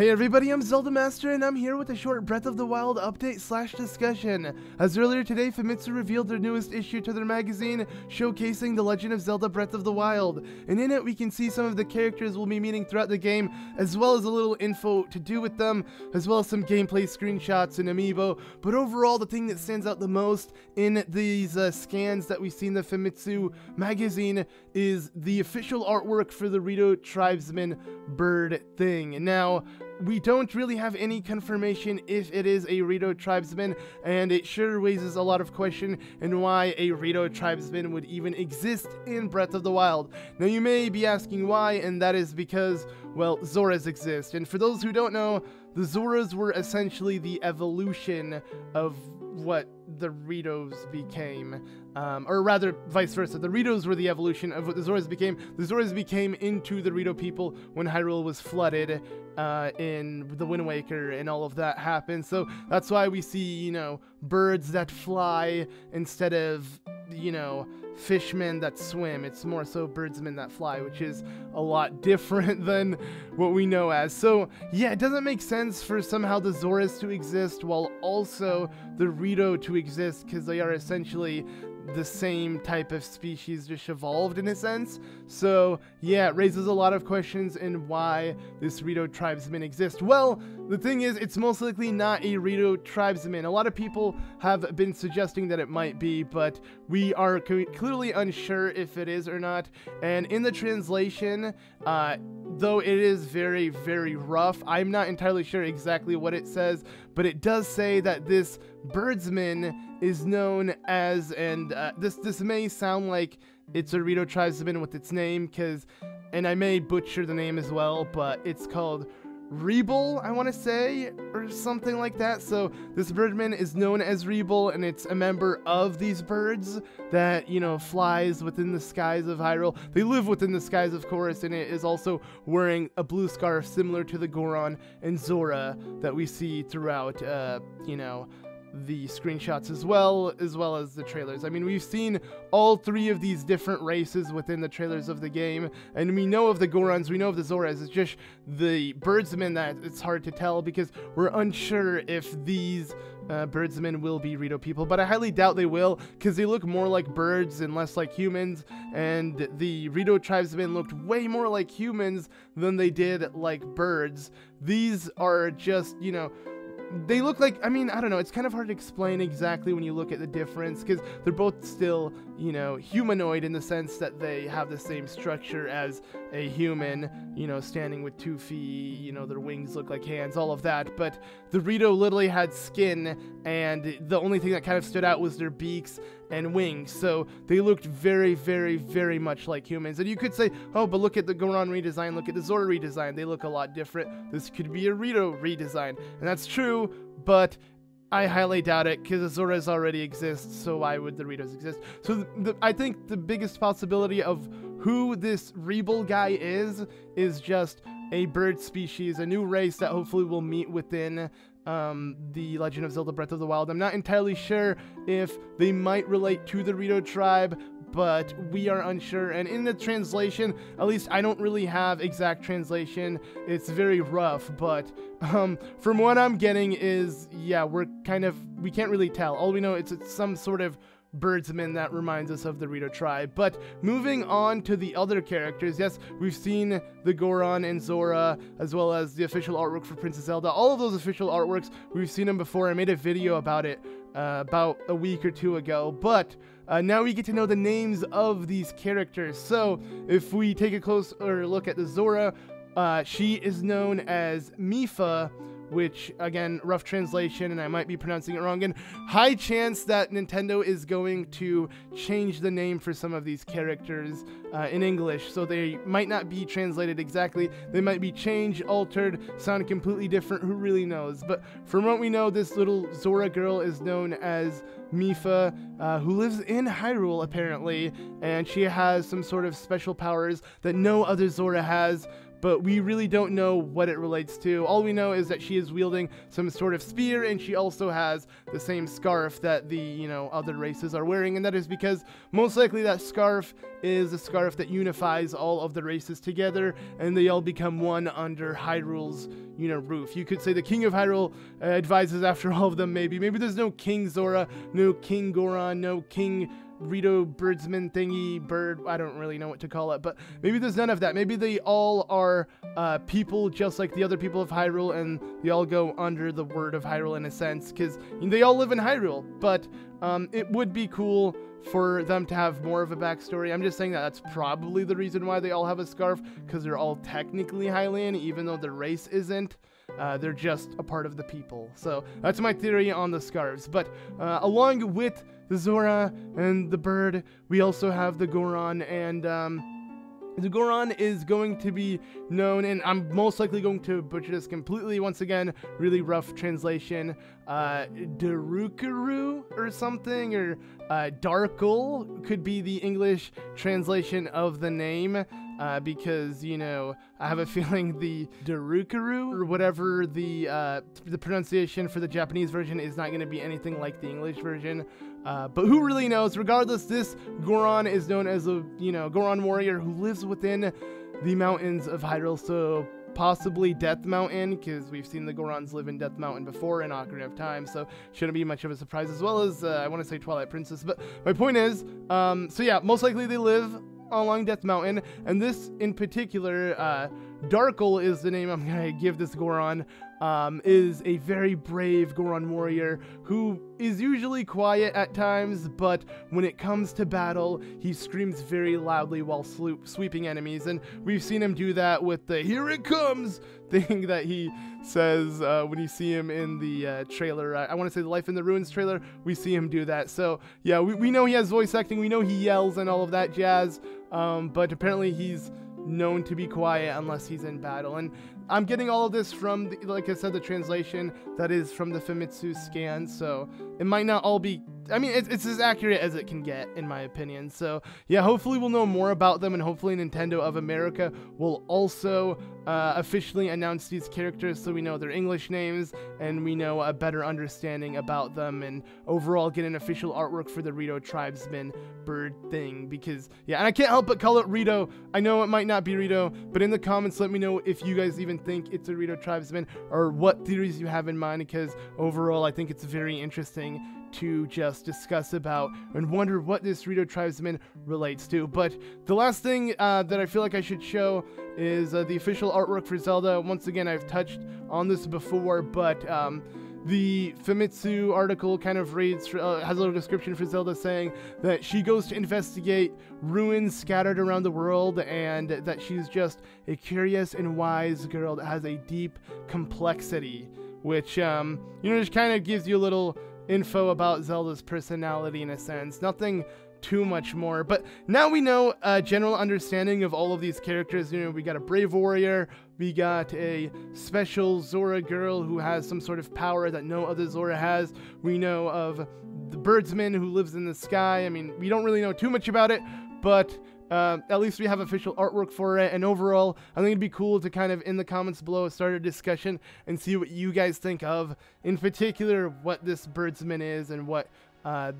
Hey everybody, I'm ZeldaMaster and I'm here with a short Breath of the Wild update / discussion. As earlier today, Famitsu revealed their newest issue to their magazine, showcasing the Legend of Zelda Breath of the Wild. And in it, we can see some of the characters we'll be meeting throughout the game, as well as a little info to do with them, as well as some gameplay screenshots and amiibo. But overall, the thing that stands out the most in these scans that we see in the Famitsu magazine is the official artwork for the Rito Tribesman bird thing. Now, we don't really have any confirmation if it is a Rito tribesman, and it sure raises a lot of question in why a Rito tribesman would even exist in Breath of the Wild. Now you may be asking why, and that is because, well, Zoras exist. And for those who don't know, the Zoras were essentially the evolution of what the Ritos became. Or rather, vice versa. The Ritos were the evolution of what the Zoras became. The Zoras became into the Rito people when Hyrule was flooded in the Wind Waker and all of that happened. So that's why we see, you know, birds that fly instead of, you know, fishmen that swim. It's more so birdsmen that fly, which is a lot different than what we know as. So yeah, it doesn't make sense for somehow the Zoras to exist while also the Rito to exist, because they are essentially the same type of species, just evolved in a sense. So yeah, it raises a lot of questions in why this Rito tribesman exists. Well, the thing is, it's most likely not a Rito tribesman. A lot of people have been suggesting that it might be, but we are clearly unsure if it is or not. And in the translation, though it is very, very rough, I'm not entirely sure exactly what it says, but it does say that this birdsman is known as, and this may sound like it's a Rito tribesman with its name, and I may butcher the name as well, but it's called Rebel, I want to say, or something like that. So this birdman is known as Rebel, and it's a member of these birds that, you know, flies within the skies of Hyrule. They live within the skies, of course, and it is also wearing a blue scarf similar to the Goron and Zora that we see throughout, you know, the screenshots as well as the trailers. I mean, we've seen all three of these different races within the trailers of the game, and we know of the Gorons, we know of the Zoras. It's just the birdsmen that it's hard to tell, because we're unsure if these birdsmen will be Rito people, but I highly doubt they will, because they look more like birds and less like humans, and the Rito tribesmen looked way more like humans than they did like birds. These are just, you know, they look like, I mean, I don't know, it's kind of hard to explain exactly when you look at the difference, because they're both still, you know, humanoid in the sense that they have the same structure as a human, you know, standing with 2 feet, you know, their wings look like hands, all of that. But the Rito literally had skin, and the only thing that kind of stood out was their beaks and wings, so they looked very, very, very much like humans. And you could say, oh, but look at the Goron redesign, look at the Zora redesign, they look a lot different. This could be a Rito redesign, and that's true, but I highly doubt it, because the Zoras already exist, so why would the Ritos exist? So I think the biggest possibility of who this Rebel guy is just a bird species, a new race that hopefully we'll meet within the Legend of Zelda Breath of the Wild. I'm not entirely sure if they might relate to the Rito tribe, but we are unsure. And in the translation, at least I don't really have exact translation. It's very rough, but from what I'm getting is, yeah, we can't really tell. All we know is it's some sort of birdsman that reminds us of the Rito tribe. But moving on to the other characters, yes, we've seen the Goron and Zora, as well as the official artwork for Princess Zelda. All of those official artworks, we've seen them before. I made a video about it about a week or two ago, but now we get to know the names of these characters. So if we take a closer look at the Zora, she is known as Mipha, which, again, rough translation, and I might be pronouncing it wrong, and high chance that Nintendo is going to change the name for some of these characters in English, so they might not be translated exactly. They might be changed, altered, sound completely different, who really knows? But from what we know, this little Zora girl is known as Mipha, who lives in Hyrule, apparently, and she has some sort of special powers that no other Zora has. but we really don't know what it relates to. All we know is that she is wielding some sort of spear, and she also has the same scarf that the, you know, other races are wearing, and that is because most likely that scarf is a scarf that unifies all of the races together, and they all become one under Hyrule's, you know, roof. You could say the King of Hyrule advises after all of them, maybe. Maybe there's no King Zora, no King Goron, no King Rito Bird-men thingy bird, I don't really know what to call it, but maybe there's none of that. Maybe they all are people just like the other people of Hyrule, and they all go under the word of Hyrule in a sense, because they all live in Hyrule. But it would be cool for them to have more of a backstory. I'm just saying that that's probably the reason why they all have a scarf, because they're all technically Hylian, even though the race isn't. They're just a part of the people. So that's my theory on the scarves. But along with the Zora and the bird, we also have the Goron, and the Goron is going to be known, and I'm most likely going to butcher this completely, once again, really rough translation, Darukuru or something, or Darkle could be the English translation of the name, because, you know, I have a feeling the Darukuru, or whatever the pronunciation for the Japanese version, is not going to be anything like the English version. But who really knows? Regardless, this Goron is known as a, you know, Goron warrior who lives within the mountains of Hyrule, so possibly Death Mountain, because we've seen the Gorons live in Death Mountain before in Ocarina of Time, so shouldn't be much of a surprise, as well as, I want to say Twilight Princess. But my point is, so yeah, most likely they live along Death Mountain, and this in particular, Darkle is the name I'm gonna give this Goron, is a very brave Goron warrior who is usually quiet at times, but when it comes to battle, he screams very loudly while sweeping enemies, and we've seen him do that with the "Here it comes" thing that he says when you see him in the trailer. I want to say the Life in the Ruins trailer, we see him do that. So yeah, we know he has voice acting, we know he yells and all of that jazz, but apparently he's known to be quiet unless he's in battle. And I'm getting all of this from, like I said, the translation that is from the Famitsu scan, so it might not all be, I mean, it's as accurate as it can get, in my opinion. So yeah, hopefully we'll know more about them, and hopefully Nintendo of America will also officially announce these characters, so we know their English names, and we know a better understanding about them, and overall get an official artwork for the Rito Tribesman bird thing, because yeah, and I can't help but call it Rito. I know it might not be Rito, but in the comments let me know if you guys even think it's a Rito Tribesman, or what theories you have in mind, because overall I think it's very interesting to just discuss about and wonder what this Rito Tribesman relates to. But the last thing that I feel like I should show is the official artwork for Zelda. Once again, I've touched on this before, but the Famitsu article kind of reads, has a little description for Zelda saying that she goes to investigate ruins scattered around the world, and that she's just a curious and wise girl that has a deep complexity, which, you know, just kind of gives you a little info about Zelda's personality in a sense. Nothing too much more, but now we know a general understanding of all of these characters. You know, we got a brave warrior, we got a special Zora girl who has some sort of power that no other Zora has. We know of the birdsman who lives in the sky. I mean, we don't really know too much about it, but at least we have official artwork for it. And overall, I think it'd be cool to kind of, in the comments below, start a discussion and see what you guys think of, in particular, what this birdsman is and what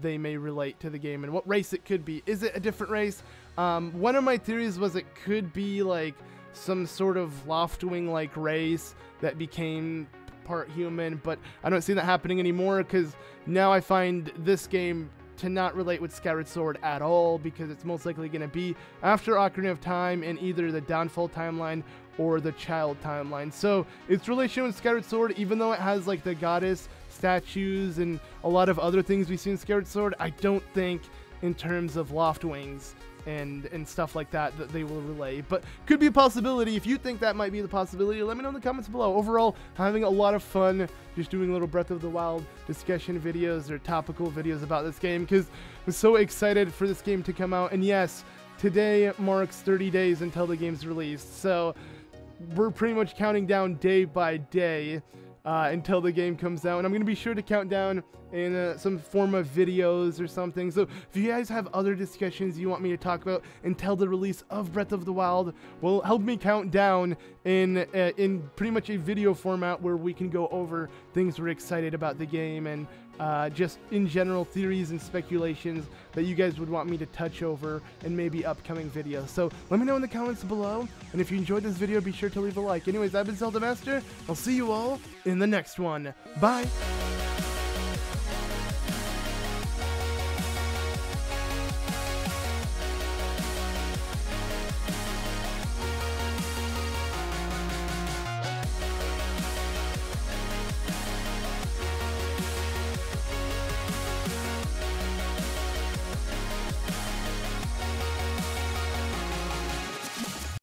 they may relate to the game and what race it could be. Is it a different race? One of my theories was it could be like some sort of Loftwing-like race that became part human, but I don't see that happening anymore, because now I find this game to not relate with Skyward Sword at all, because it's most likely going to be after Ocarina of Time in either the Downfall timeline or the Child timeline. So its relation with Skyward Sword, even though it has like the goddess statues and a lot of other things we see in Skyward Sword, I don't think in terms of Loftwings and stuff like that they will relay. But could be a possibility. If you think that might be the possibility, let me know in the comments below. Overall, having a lot of fun just doing little Breath of the Wild discussion videos or topical videos about this game, because I'm so excited for this game to come out. And yes, today marks 30 days until the game's released, so we're pretty much counting down day by day until the game comes out, and I'm going to be sure to count down in some form of videos or something. So if you guys have other discussions you want me to talk about until the release of Breath of the Wild, well, help me count down in pretty much a video format where we can go over things we're excited about the game and just in general theories and speculations that you guys would want me to touch over in maybe upcoming videos. So let me know in the comments below, and if you enjoyed this video, be sure to leave a like. Anyways, I've been ZeldaMaster. I'll see you all in the next one. Bye!